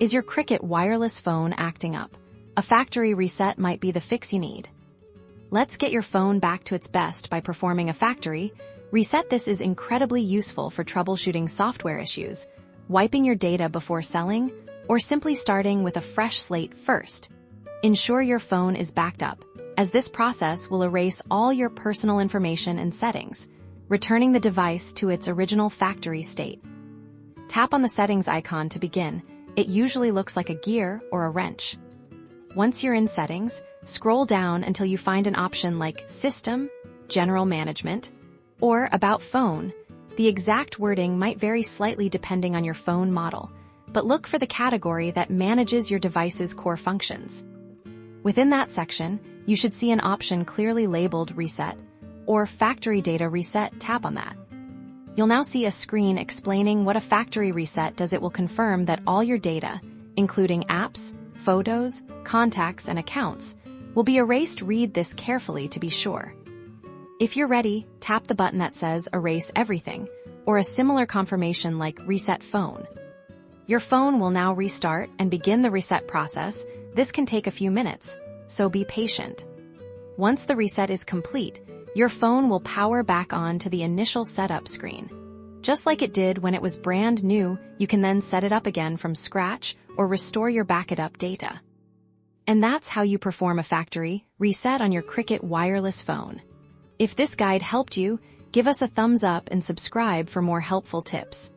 Is your Cricket wireless phone acting up? A factory reset might be the fix you need. Let's get your phone back to its best by performing a factory reset. This is incredibly useful for troubleshooting software issues, wiping your data before selling, or simply starting with a fresh slate first. Ensure your phone is backed up, as this process will erase all your personal information and settings, returning the device to its original factory state. Tap on the settings icon to begin. It usually looks like a gear or a wrench. Once you're in settings, scroll down until you find an option like System, General Management, or About Phone. The exact wording might vary slightly depending on your phone model, but look for the category that manages your device's core functions. Within that section, you should see an option clearly labeled Reset or Factory Data Reset. Tap on that. You'll now see a screen explaining what a factory reset does. It will confirm that all your data, including apps, photos, contacts, and accounts, will be erased. Read this carefully to be sure. If you're ready, tap the button that says Erase Everything, or a similar confirmation like Reset Phone. Your phone will now restart and begin the reset process. This can take a few minutes, so be patient. Once the reset is complete, your phone will power back on to the initial setup screen. Just like it did when it was brand new, you can then set it up again from scratch or restore your backed-up data. And that's how you perform a factory reset on your Cricket wireless phone. If this guide helped you, give us a thumbs up and subscribe for more helpful tips.